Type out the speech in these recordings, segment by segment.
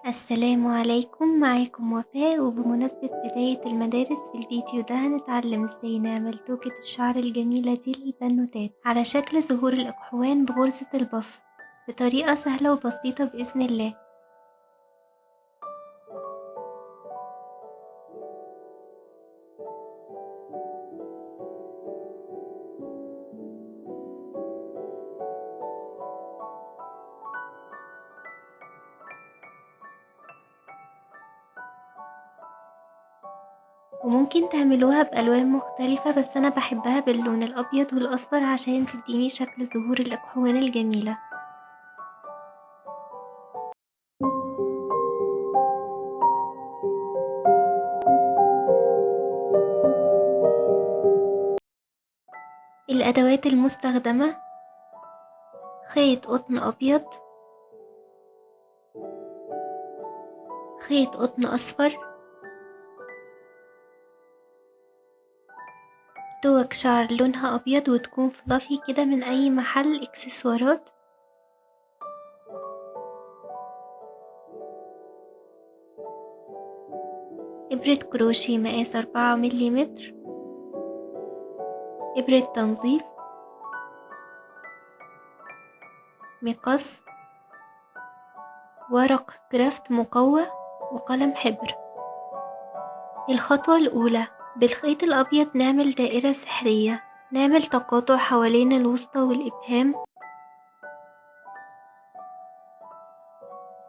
السلام عليكم، معاكم وفاء. وبمناسبة بداية المدارس في الفيديو ده هنتعلم ازاي نعمل توكة الشعر الجميلة دي للبنوتات على شكل زهور الأقحوان بغرزة البف بطريقة سهلة وبسيطة بإذن الله. وممكن تعملوها بألوان مختلفة، بس أنا بحبها باللون الأبيض والأصفر عشان تديني شكل زهور الأقحوان الجميلة. الأدوات المستخدمة: خيط قطن أبيض، خيط قطن أصفر، توك شعر لونها أبيض وتكون فلافي كده من أي محل إكسسوارات، إبرة كروشيه مقاس 4 مليمتر، إبرة تنظيف، مقص، ورق كرافت مقوى، وقلم حبر. الخطوة الأولى: بالخيط الأبيض نعمل دائرة سحرية، نعمل تقاطع حوالين الوسطى والإبهام،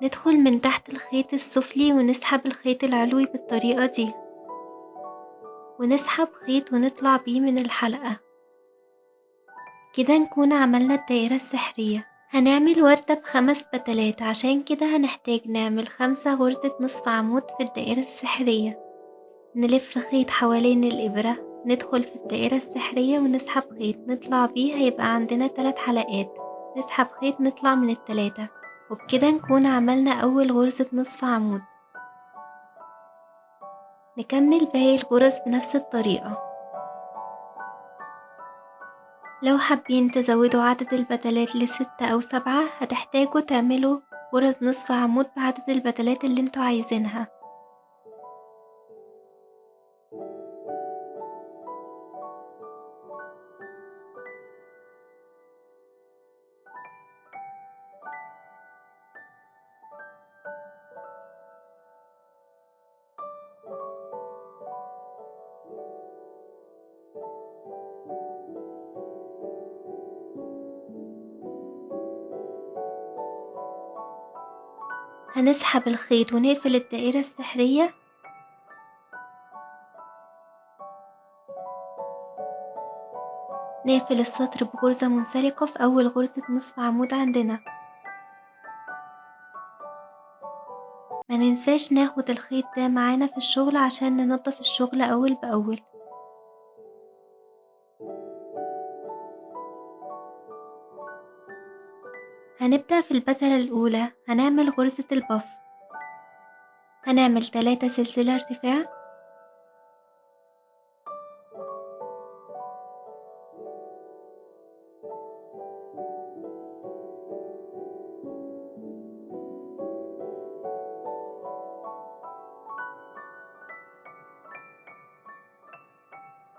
ندخل من تحت الخيط السفلي ونسحب الخيط العلوي بالطريقة دي، ونسحب خيط ونطلع بيه من الحلقة كده نكون عملنا الدائرة السحرية. هنعمل وردة ب5 بتلات، عشان كده هنحتاج نعمل 5 غرزة نصف عمود في الدائرة السحرية. نلف خيط حوالين الإبرة، ندخل في الدائرة السحرية ونسحب خيط نطلع بيه، هيبقى عندنا 3 حلقات، نسحب خيط نطلع من ال3، وبكده نكون عملنا أول غرزة نصف عمود. نكمل باقي الغرز بنفس الطريقة. لو حابين تزودوا عدد البتلات ل6 أو 7 هتحتاجوا تعملوا غرز نصف عمود بعدد البتلات اللي انتوا عايزينها. هنسحب الخيط ونقفل الدائرة السحرية، نقفل السطر بغرزة منسلقة في أول غرزة نصف عمود عندنا. ما ننساش ناخد الخيط ده معانا في الشغل عشان ننضف الشغل أول بأول. هنبدأ في البتلة الأولى، هنعمل غرزة البف، هنعمل 3 سلسلة ارتفاع،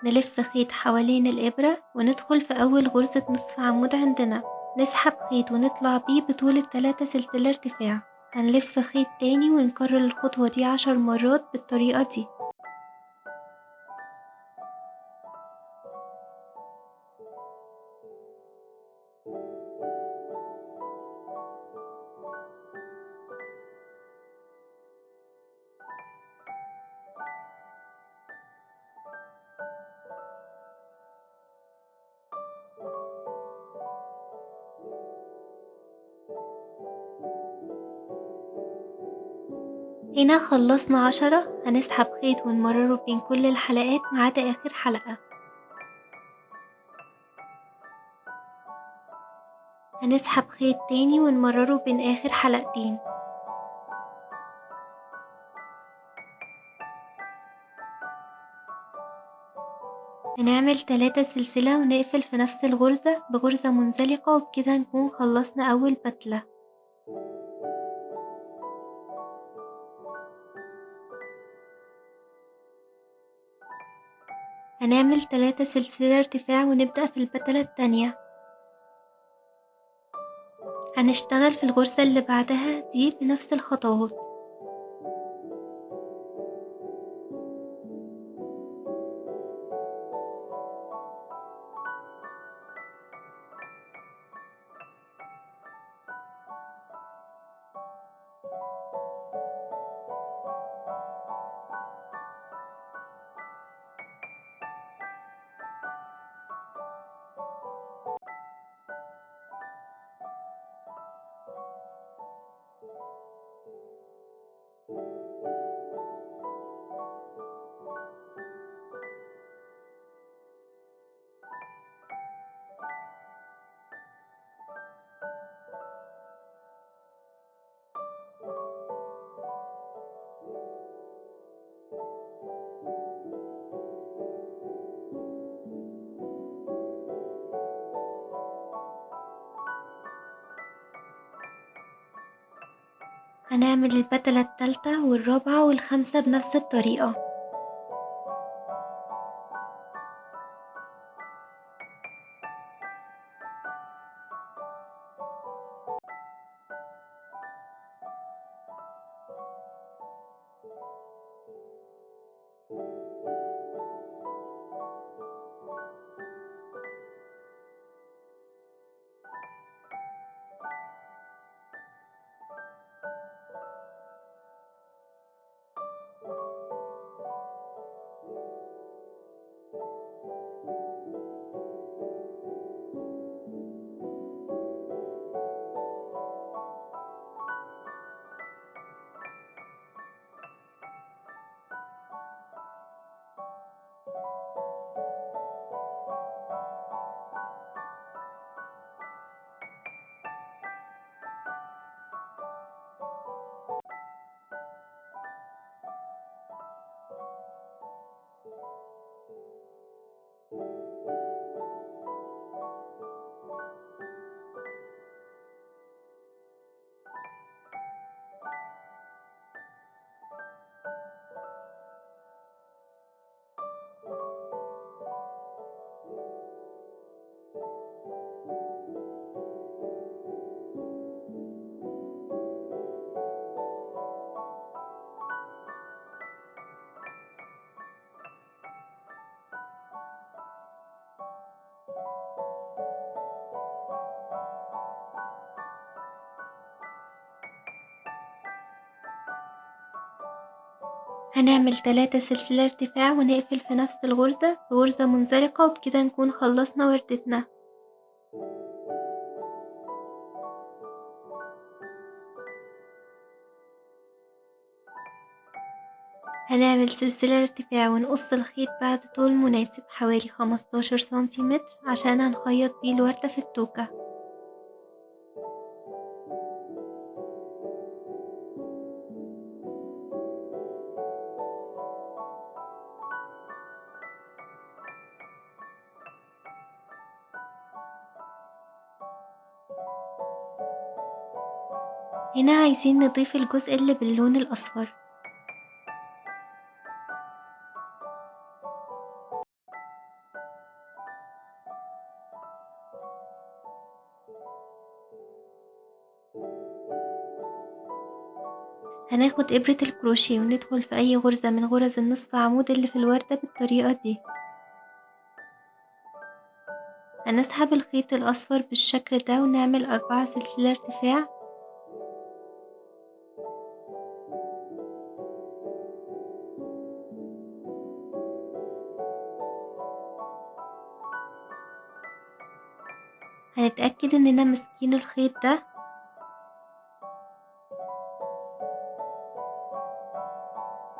نلف خيط حوالين الإبرة وندخل في أول غرزة نصف عمود عندنا، نسحب خيط ونطلع بيه بطول ال3 سلسلة ارتفاع. هنلف خيط تاني ونكرر الخطوة دي 10 مرات بالطريقة دي. هنا خلصنا 10. هنسحب خيط ونمرره بين كل الحلقات ما عدا آخر حلقة. هنسحب خيط تاني ونمرره بين آخر حلقتين. هنعمل 3 سلسلة ونقفل في نفس الغرزة بغرزة منزلقة، وبكده نكون خلصنا أول بتلة. هنعمل 3 سلسلة ارتفاع ونبدأ في البتلة التانية. هنشتغل في الغرزة اللي بعدها دي بنفس الخطوات. هنعمل البتلة التالتة والرابعة والخامسة بنفس الطريقة. هنعمل 3 سلسلة ارتفاع ونقفل في نفس الغرزة بغرزة منزلقة، وبكده نكون خلصنا وردتنا. هنعمل سلسلة ارتفاع ونقص الخيط بعد طول مناسب حوالي 15 سنتيمتر عشان هنخيط بيه الوردة في التوكة. هنا عايزين نضيف الجزء اللي باللون الأصفر. هناخد إبرة الكروشيه وندخل في أي غرزة من غرز النصف عمود اللي في الوردة بالطريقة دي. هنسحب الخيط الأصفر بالشكل ده ونعمل 4 سلسلة ارتفاع. هنتأكد إننا ماسكين الخيط ده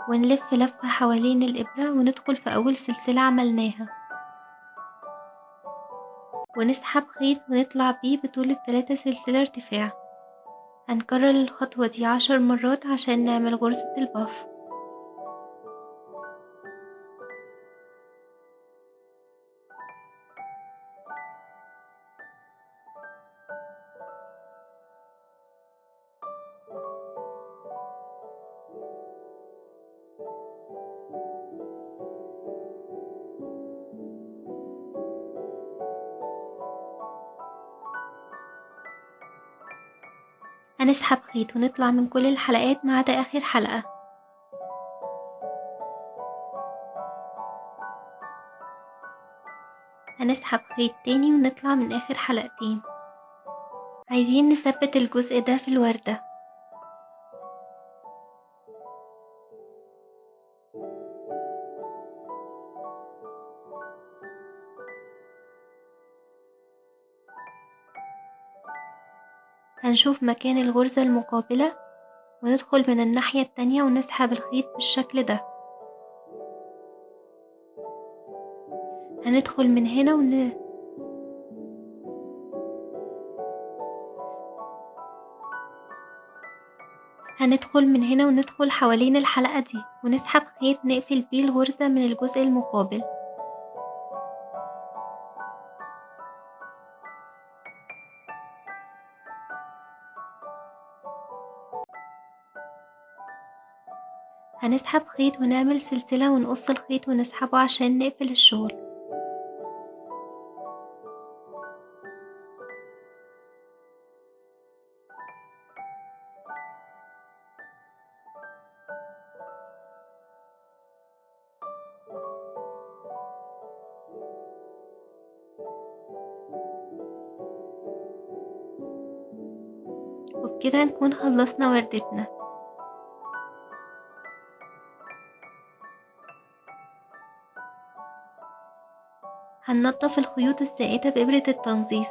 ونلف لفة حوالين الإبرة وندخل في أول سلسلة عملناها، ونسحب خيط ونطلع بيه بطول 3 سلسلة ارتفاع. هنكرر الخطوة دي 10 مرات عشان نعمل غرزة الباف. هنسحب خيط ونطلع من كل الحلقات ما عدا آخر حلقة. هنسحب خيط تاني ونطلع من آخر حلقتين. عايزين نثبت الجزء ده في الوردة. هنشوف مكان الغرزة المقابلة وندخل من الناحية التانية ونسحب الخيط بالشكل ده. هندخل من هنا وندخل حوالين الحلقة دي ونسحب خيط نقفل بيه الغرزة من الجزء المقابل. هنسحب خيط ونعمل سلسلة ونقص الخيط ونسحبه عشان نقفل الشغل. وبكده نكون خلصنا وردتنا. هننضف الخيوط الزائدة بإبرة التنظيف.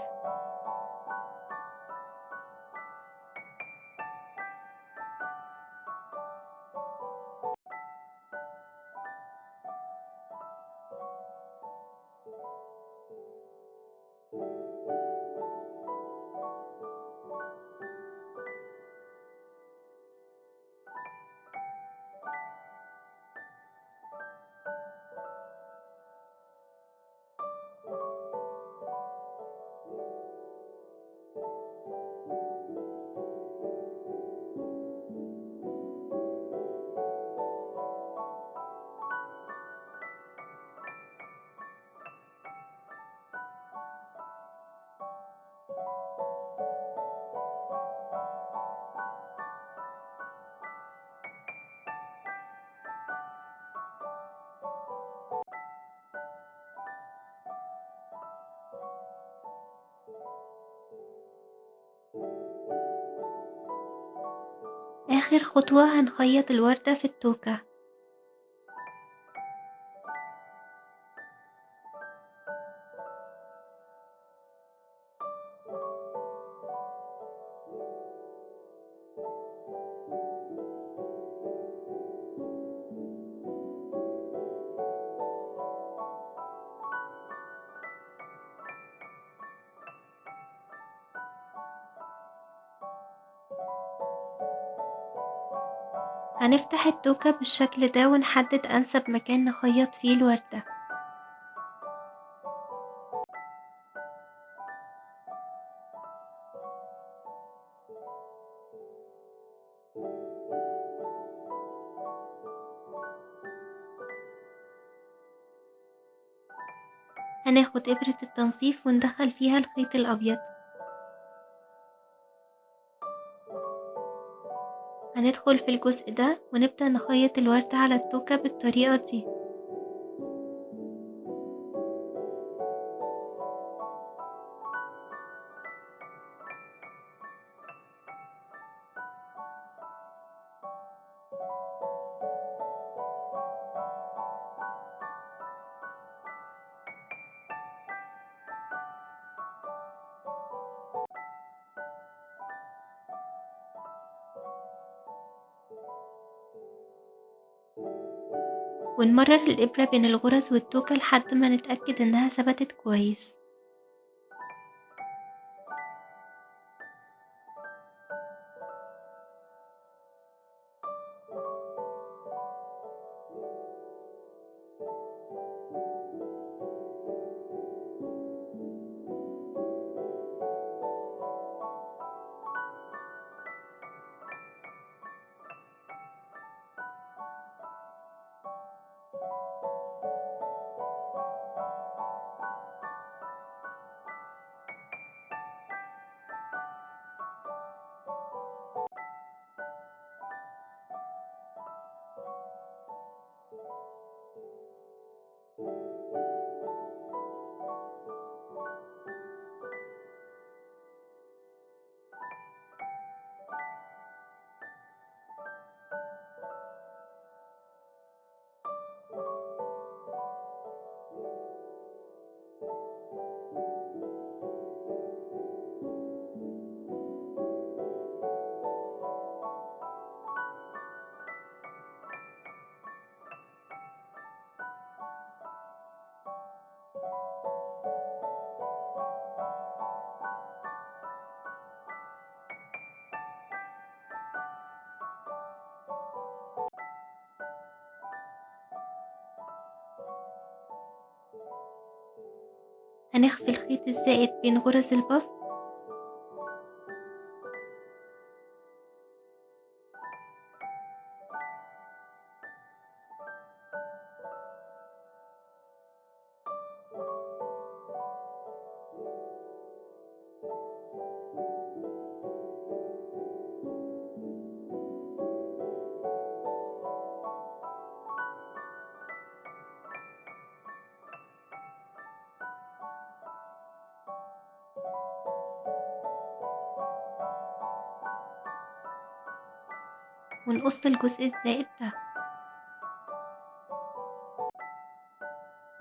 آخر خطوة هنخيط الوردة في التوكة. هنفتح التوكة بالشكل ده ونحدد أنسب مكان نخيط فيه الوردة. هناخد إبرة التنظيف وندخل فيها الخيط الأبيض. هندخل في الجزء ده ونبدأ نخيط الوردة على التوكة بالطريقة دي. ونمرر الإبرة بين الغرز والتوكة لحد ما نتأكد إنها ثبتت كويس. هنخفي الخيط الزائد بين غرز البف ونقص الجزء الزائد ده،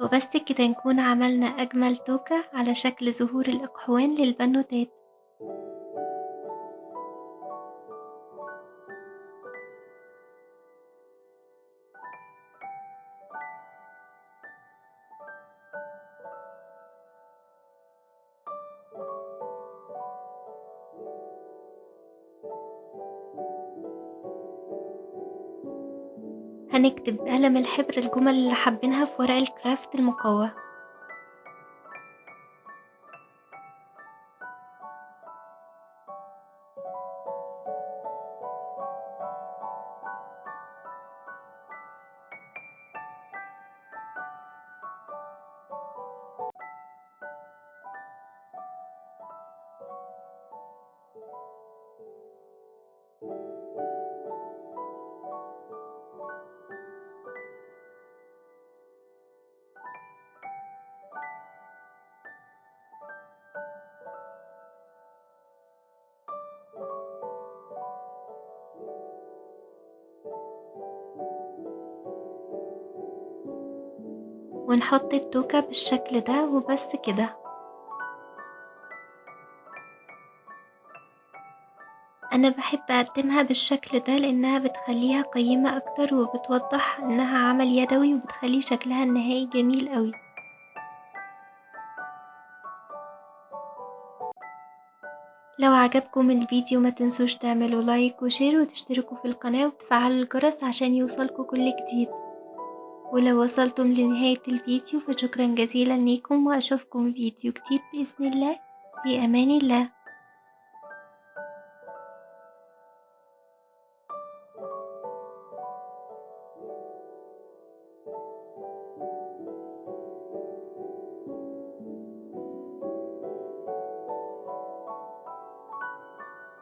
وبس كده نكون عملنا أجمل توكة على شكل زهور الإقحوان للبنوتات. هنكتب بقلم الحبر الجمل اللي حابينها في ورق الكرافت المقوى. ونحط التوكة بالشكل ده وبس كده. أنا بحب أقدمها بالشكل ده لأنها بتخليها قيمة أكتر وبتوضح إنها عمل يدوي وبتخلي شكلها النهائي جميل قوي. لو عجبكم الفيديو ما تنسوش تعملوا لايك وشير وتشتركوا في القناة وتفعلوا الجرس عشان يوصلكوا كل جديد. ولو وصلتم لنهاية الفيديو فشكرا جزيلا ليكم، وأشوفكم فيديو جديد بإذن الله. في أمان الله.